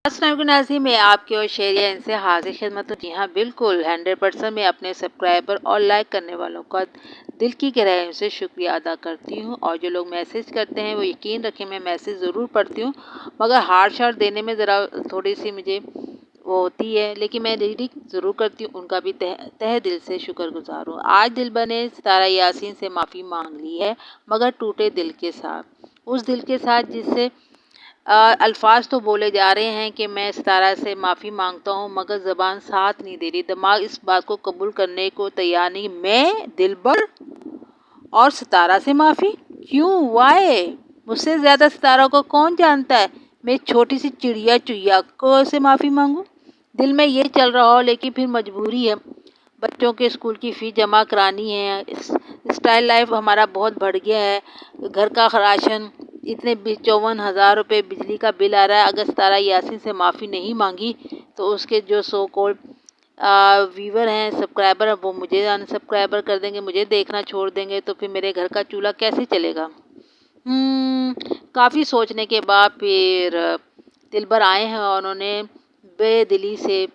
السلام علیکم ناظرین، میں آپ کے اور شہریہ ان سے حاضر خدمت ہوں۔ جی ہاں بالکل 100% میں اپنے سبسکرائبر اور لائک کرنے والوں کا دل کی گہرائیوں سے شکریہ ادا کرتی ہوں، اور جو لوگ میسیج کرتے ہیں وہ یقین رکھیں میں میسیج ضرور پڑھتی ہوں، مگر ہارڈ شارٹ دینے میں ذرا تھوڑی سی مجھے وہ ہوتی ہے، لیکن میں ریڈنگ ضرور کرتی ہوں۔ ان کا بھی تہ دل سے شکر گزار ہوں۔ آج دلبر نے ستارہ یاسین سے معافی مانگ لی ہے، مگر ٹوٹے دل کے ساتھ، اس دل کے ساتھ جس سے الفاظ تو بولے جا رہے ہیں کہ میں ستارہ سے معافی مانگتا ہوں، مگر زبان ساتھ نہیں دے رہی، دماغ اس بات کو قبول کرنے کو تیار نہیں۔ میں دلبر اور ستارہ سے معافی کیوں؟ وائے؟ مجھ سے زیادہ ستارہ کو کون جانتا ہے؟ میں چھوٹی سی چڑیا چویا کو سے معافی مانگوں؟ دل میں یہ چل رہا ہو، لیکن پھر مجبوری ہے، بچوں کے اسکول کی فیس جمع کرانی ہے، اسٹائل لائف ہمارا بہت بڑھ گیا ہے، گھر کا راشن، اتنے 54,000 روپے بجلی کا بل آ رہا ہے۔ اگر ستارہ یاسین سے معافی نہیں مانگی تو اس کے جو سو کولڈ ویور ہیں، سبسکرائبر ہیں، وہ مجھے ان سبسکرائبر کر دیں گے، مجھے دیکھنا چھوڑ دیں گے، تو پھر میرے گھر کا چولہا کیسے چلے گا؟ کافی سوچنے کے بعد پھر دلبر آئے ہیں، اور انہوں نے بے دلی سے،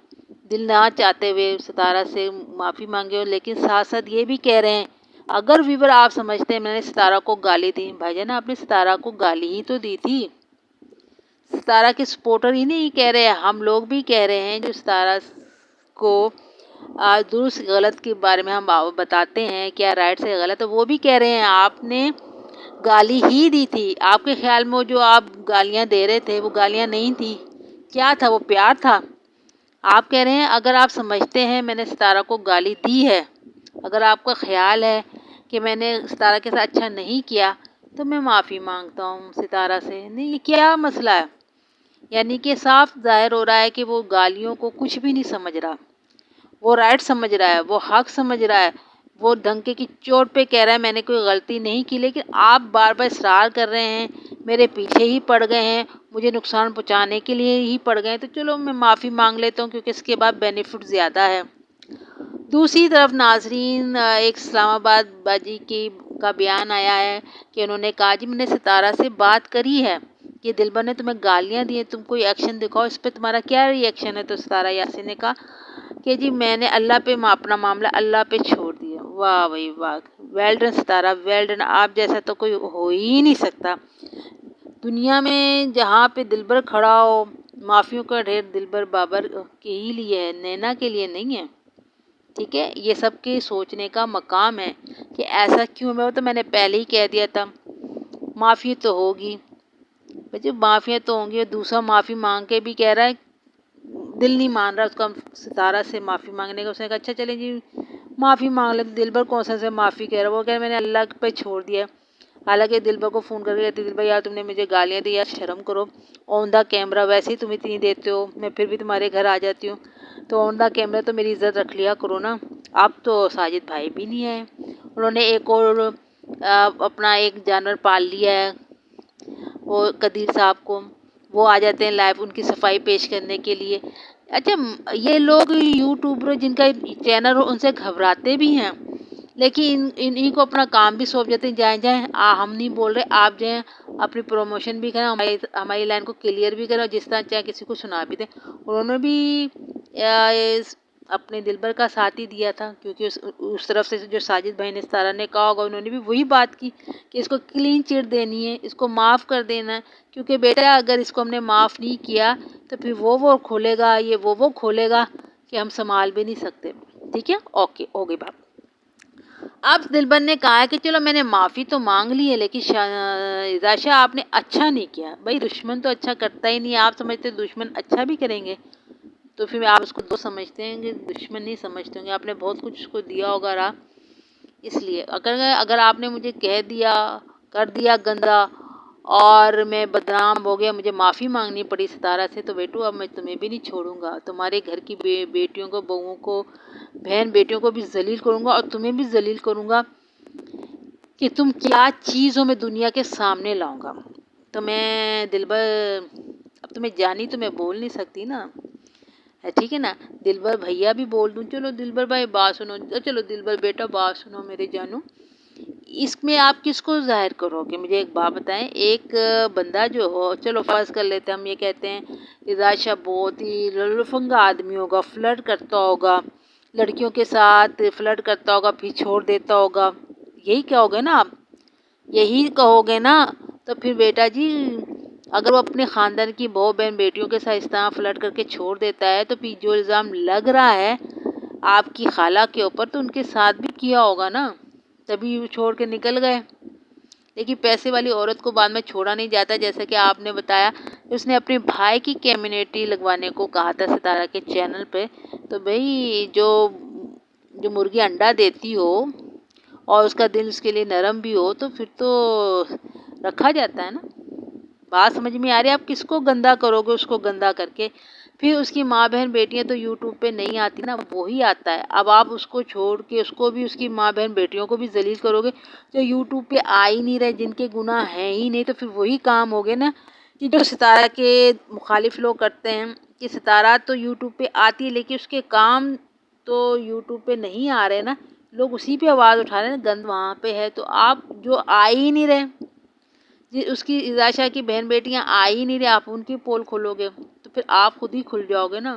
دل نہ چاہتے ہوئے ستارہ سے معافی مانگے، اور لیکن ساتھ ساتھ یہ بھی کہہ رہے ہیں، اگر ویور آپ سمجھتے ہیں میں نے ستارہ کو گالی دی، بھائی جان آپ نے ستارہ کو گالی ہی تو دی تھی، ستارہ کے سپورٹر ہی نہیں کہہ رہے، ہم لوگ بھی کہہ رہے ہیں، جو ستارہ کو درست غلط کے بارے میں ہم بتاتے ہیں، کیا رائٹ سے غلط ہے، وہ بھی کہہ رہے ہیں آپ نے گالی ہی دی تھی۔ آپ کے خیال میں جو آپ گالیاں دے رہے تھے وہ گالیاں نہیں تھی، کیا تھا؟ وہ پیار تھا۔ آپ کہہ رہے ہیں اگر آپ سمجھتے ہیں میں نے ستارہ کو گالی دی ہے، اگر آپ کا خیال ہے کہ میں نے ستارہ کے ساتھ اچھا نہیں کیا، تو میں معافی مانگتا ہوں ستارہ سے۔ نہیں، یہ کیا مسئلہ ہے؟ یعنی کہ صاف ظاہر ہو رہا ہے کہ وہ گالیوں کو کچھ بھی نہیں سمجھ رہا، وہ رائٹ سمجھ رہا ہے، وہ حق سمجھ رہا ہے، وہ ڈنکے کی چوٹ پہ کہہ رہا ہے میں نے کوئی غلطی نہیں کی، لیکن آپ بار بار اصرار کر رہے ہیں، میرے پیچھے ہی پڑ گئے ہیں، مجھے نقصان پہنچانے کے لیے ہی پڑ گئے ہیں، تو چلو میں معافی مانگ لیتا ہوں، کیونکہ اس کے بعد بینیفٹ زیادہ ہے۔ دوسری طرف ناظرین، ایک اسلام آباد باجی کا بیان آیا ہے کہ انہوں نے کہا جی میں نے ستارہ سے بات کری ہے کہ دلبر نے تمہیں گالیاں دی ہیں، تم کوئی ایکشن دکھاؤ، اس پہ تمہارا کیا ری ایکشن ہے؟ تو ستارہ یاسین نے کہا کہ جی میں نے اللہ پہ اپنا معاملہ اللہ پہ چھوڑ دیا۔ واہ بھائی واہ، ویل ڈن ستارہ، ویل ڈن، آپ جیسا تو کوئی ہو ہی نہیں سکتا دنیا میں، جہاں پہ دلبر کھڑا ہو، معافیوں کا ڈھیر دلبر بابر کے ہی لیے ہے، نینا کے لیے نہیں ہے۔ ٹھیک ہے، یہ سب کے سوچنے کا مقام ہے کہ ایسا کیوں ہے، وہ تو میں نے پہلے ہی کہہ دیا تھا، معافی تو ہوگی، جب معافیاں تو ہوں گی، اور دوسرا معافی مانگ کے بھی کہہ رہا ہے، دل نہیں مان رہا اس کا ستارہ سے معافی مانگنے کا، اس نے کہا اچھا چلیں جی معافی مانگ لیں، دلبر کون سا سے معافی کہہ رہا ہے، وہ کہہ رہا میں نے اللہ پہ چھوڑ دیا۔ حالانکہ دلبر کو فون کر کے کہتی دلبر یار تم نے مجھے گالیاں دی، یار شرم کرو، آن دا کیمرہ ویسے ہی تم اتنی دیتے ہو، میں پھر بھی تمہارے گھر آ جاتی ہوں، تو آن دا کیمرہ تو میری عزت رکھ لیا کرو نا۔ اب تو ساجد بھائی بھی نہیں ہے، انہوں نے ایک اور اپنا ایک جانور پال لیا ہے، وہ قدیر صاحب کو، وہ آ جاتے ہیں لائیو ان کی صفائی پیش کرنے کے لیے۔ اچھا یہ لوگ یوٹیوبر جن کا چینل ہو ان سے گھبراتے بھی ہیں، لیکن انہیں کو اپنا کام بھی سونپ جاتے ہیں، جائیں ہم نہیں بول رہے، آپ جائیں اپنی پروموشن بھی کریں، ہماری لائن کو کلیئر بھی کریں، اور جس طرح چاہے کسی کو سنا بھی دیں۔ انہوں نے بھی اپنے دلبر کا ساتھ ہی دیا تھا، کیونکہ اس طرف سے جو ساجد بھائی نے ستارہ نے کہا ہوگا، انہوں نے بھی وہی بات کی کہ اس کو کلین چٹ دینی ہے، اس کو معاف کر دینا ہے، کیونکہ بیٹا اگر اس کو ہم نے معاف نہیں کیا تو پھر وہ کھولے گا، یہ وہ کھولے گا کہ ہم سنبھال بھی نہیں سکتے۔ ٹھیک ہے، اوکے، ہو گئی بات۔ اب دلبر نے کہا کہ چلو میں نے معافی تو مانگ لی ہے، لیکن راشا آپ نے اچھا نہیں کیا، بھائی دشمن تو اچھا کرتا ہی نہیں ہے، آپ سمجھتے دشمن اچھا بھی کریں گے، تو پھر آپ اس کو دو سمجھتے ہیں کہ دشمن نہیں سمجھتے ہوں گے، آپ نے بہت کچھ اس کو دیا ہوگا راہ، اس لیے اگر آپ نے مجھے کہہ دیا، کر دیا گندا، اور میں بدنام ہو گیا، مجھے معافی مانگنی پڑی ستارہ سے، تو بیٹو اب میں تمہیں بھی نہیں چھوڑوں گا، تمہارے گھر کی بیٹیوں کو، بہوؤں کو، بہن بیٹیوں کو بھی ذلیل کروں گا، اور تمہیں بھی ذلیل کروں گا کہ تم کیا چیز ہو، میں دنیا کے سامنے لاؤں گا۔ تو میں دلبر، اب تمہیں جانی تو میں بول نہیں سکتی نا، ٹھیک ہے نا، دلبر بھیا بھی بول دوں، چلو دلبر بھائی بات سنو، چلو دلبر بیٹا بات سنو میرے جانو، اس میں آپ کس کو ظاہر کرو گے؟ مجھے ایک بات بتائیں، ایک بندہ جو ہو، چلو فرض کر لیتے ہیں ہم یہ کہتے ہیں رضا شاہ بہت ہی لفنگا آدمی ہوگا، فلرٹ کرتا ہوگا، لڑکیوں کے ساتھ فلرٹ کرتا ہوگا پھر چھوڑ دیتا ہوگا، یہی کہو گے نا آپ؟ یہی کہو گے نا؟ تو پھر بیٹا جی اگر وہ اپنے خاندان کی بہو بہن بیٹیوں کے ساتھ اس طرح فلرٹ کر کے چھوڑ دیتا ہے تو پھر جو الزام لگ رہا ہے آپ کی خالہ کے اوپر تو ان کے ساتھ بھی کیا ہوگا نا، تبھی وہ چھوڑ کے نکل گئے۔ لیکن پیسے والی عورت کو بعد میں چھوڑا نہیں جاتا، جیسا کہ آپ نے بتایا اس نے اپنے بھائی کی کمیونٹی لگوانے کو کہا تھا ستارہ کے چینل پہ، تو بھئی جو مرغی انڈا دیتی ہو اور اس کا دل اس کے لیے نرم بھی ہو تو پھر تو رکھا جاتا ہے نا۔ بات سمجھ میں آ رہی ہے؟ آپ کس کو گندا کرو گے؟ اس کو گندا کر کے پھر اس کی ماں بہن بیٹیاں تو یوٹیوب پہ نہیں آتی نا، وہی آتا ہے۔ اب آپ اس کو چھوڑ کے اس کو بھی، اس کی ماں بہن بیٹیوں کو بھی ذلیل کرو گے جو یوٹیوب پہ آ ہی نہیں رہے، جن کے گناہ ہیں ہی نہیں، تو پھر وہی کام ہوگے نا کہ جو ستارہ کے مخالف لوگ کرتے ہیں کہ ستارہ تو یوٹیوب پہ آتی ہے لیکن اس کے کام تو یوٹیوب پہ نہیں آ رہے نا، لوگ اسی پہ آواز اٹھا رہے ہیں گند وہاں پہ ہے، تو آپ جو آ ہی نہیں رہے، اس کی رضا شاہ کی بہن بیٹیاں آ ہی نہیں رہے، آپ ان کی پول کھولو گے تو پھر آپ خود ہی کھل جاؤ گے نا۔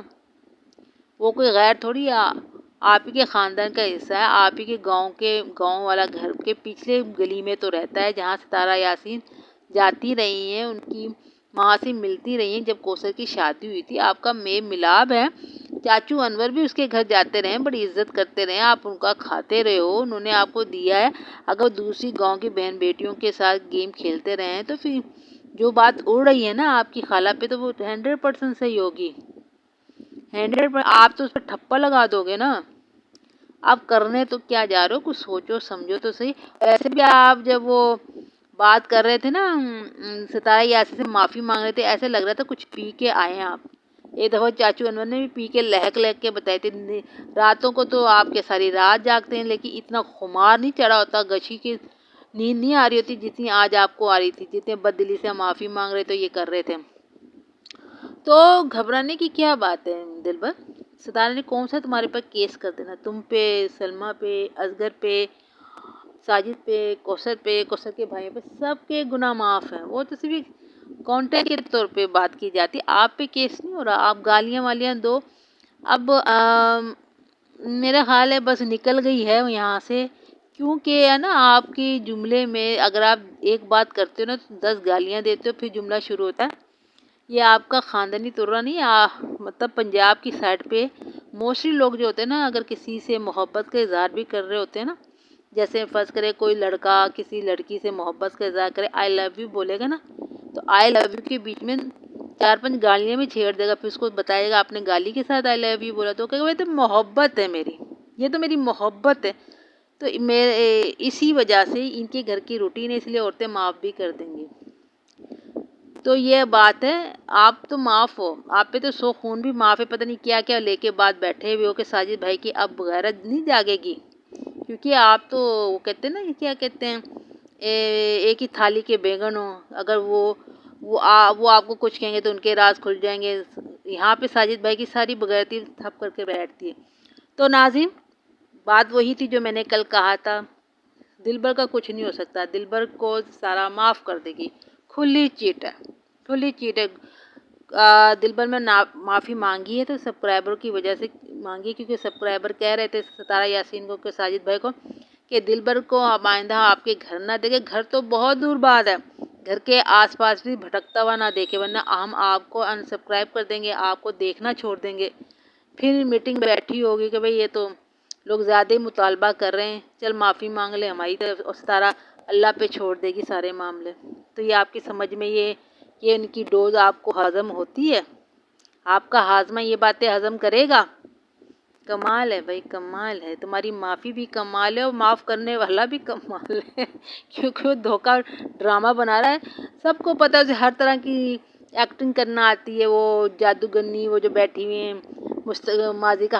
وہ کوئی غیر تھوڑی آپ ہی کے خاندان کا حصہ ہے، آپ ہی کے گاؤں والا گھر کے پچھلے گلی میں تو رہتا ہے جہاں ستارہ یاسین جاتی رہی ہیں، ان کی ماں سے ملتی رہی ہیں۔ جب کوثر کی شادی ہوئی تھی آپ کا میل ملاپ ہے، چاچو انور بھی اس کے گھر جاتے رہے، بڑی عزت کرتے رہے، آپ ان کا کھاتے رہے ہو، انہوں نے آپ کو دیا ہے۔ اگر دوسری گاؤں کی بہن بیٹیوں کے ساتھ گیم کھیلتے رہے ہیں تو پھر جو بات اڑ رہی ہے نا آپ کی خالہ پہ تو وہ 100% صحیح ہوگی، 100%۔ آپ تو اس پہ ٹھپا لگا دو گے نا۔ آپ کرنے تو کیا جا رہے ہو؟ کچھ سوچو سمجھو تو صحیح۔ ویسے بھی آپ جب وہ بات کر رہے تھے نا ستارہ یاسین سے معافی مانگ رہے تھے، ایسے لگ رہا تھا کچھ پی کے آئے ہیں آپ۔ ایک دفعہ چاچو انور نے بھی پی کے لہک کے بتائی تھی، راتوں کو تو آپ کے ساری رات جاگتے ہیں لیکن اتنا خمار نہیں چڑھا ہوتا، گچھی کی نیند نہیں آ رہی ہوتی جتنی آج آپ کو آ رہی تھی، جتنے بددلی سے معافی مانگ رہے تو یہ کر رہے تھے۔ تو گھبرانے کی کیا بات ہے دلبر؟ ستارہ نے کون سا تمہارے پر کیس کر دینا؟ تم پہ، سلمیٰ پہ، اصغر پہ، ساجد پہ، کوثر کے بھائیوں پہ، سب کے گناہ معاف ہیں۔ وہ تو صرف کانٹیکٹ کے طور پہ بات کی جاتی، آپ پہ کیس نہیں ہو رہا۔ آپ گالیاں والیاں دو، اب میرا خیال ہے بس نکل گئی ہے یہاں سے، کیونکہ ہے نا آپ کی جملے میں اگر آپ ایک بات کرتے ہو نا تو 10 گالیاں دیتے ہو، پھر جملہ شروع ہوتا ہے۔ یہ آپ کا خاندانی طرہ نہیں ہے، مطلب پنجاب کی سائڈ پہ موسٹلی لوگ جو ہوتے ہیں نا اگر کسی سے محبت کا اظہار بھی کر رہے ہوتے ہیں نا، جیسے فرض کرے کوئی لڑکا کسی لڑکی سے محبت کا اظہار کرے، آئی لو یو بولے گا نا، تو آئی لو یو کے بیچ میں 4-5 گالیاں بھی چھیڑ دے گا، پھر اس کو بتائے گا آپ نے گالی کے ساتھ آئی لو یو بولا، تو کہے گا یہ تو محبت ہے میری، یہ تو میری محبت ہے۔ تو اسی وجہ سے ان کے گھر کی روٹین ہے، اس لیے عورتیں معاف بھی کر دیں گی۔ تو یہ بات ہے، آپ تو معاف ہو، آپ پہ تو 100 خون بھی معاف ہے، پتہ نہیں کیا کیا لے کے بعد بیٹھے ہوئے ہو کہ ساجد بھائی کی اب غیرت نہیں جاگے گی، کیونکہ آپ تو وہ کہتے ہیں نا کیا کہتے ہیں ایک ہی تھالی کے بیگن ہو، اگر وہ آپ کو کچھ کہیں گے تو ان کے راز کھل جائیں گے۔ یہاں پہ ساجد بھائی کی ساری بغیرتی تھپ کر کے بیٹھتی ہے۔ تو ناظرین بات وہی تھی جو میں نے کل کہا تھا، دلبر کا کچھ نہیں ہو سکتا، دلبر کو سارا معاف کر دے گی، کھلی چیٹ ہے، کھلی چیٹ ہے۔ دلبر میں معافی مانگی ہے تو سبسکرائبر کی وجہ سے مانگی، کیونکہ سبسکرائبر کہہ رہے تھے ستارہ یاسین کو کہ ساجد بھائی کو کہ دلبر کو آئندہ آپ کے گھر نہ دیکھے، گھر تو بہت دور بات ہے، گھر کے آس پاس بھی بھٹکتا ہوا نہ دیکھے، ورنہ ہم آپ کو انسبسکرائب کر دیں گے، آپ کو دیکھنا چھوڑ دیں گے۔ پھر میٹنگ بیٹھی ہوگی کہ بھئی یہ تو لوگ زیادہ ہی مطالبہ کر رہے ہیں، چل معافی مانگ لے ہماری طرف، اور ستارہ اللہ پہ چھوڑ دے گی سارے معاملے۔ تو یہ آپ کی سمجھ میں یہ ان کی ڈوز آپ کو ہضم ہوتی ہے؟ آپ کا ہاضمہ یہ باتیں ہضم کرے گا؟ کمال ہے بھائی، کمال ہے، تمہاری معافی بھی کمال ہے اور معاف کرنے والا بھی کمال ہے کیونکہ وہ دھوکہ ڈرامہ بنا رہا ہے، سب کو پتہ ہے اسے ہر طرح کی ایکٹنگ کرنا آتی ہے، وہ جادوگرنی وہ جو بیٹھی ہوئی ہیں ماضی کا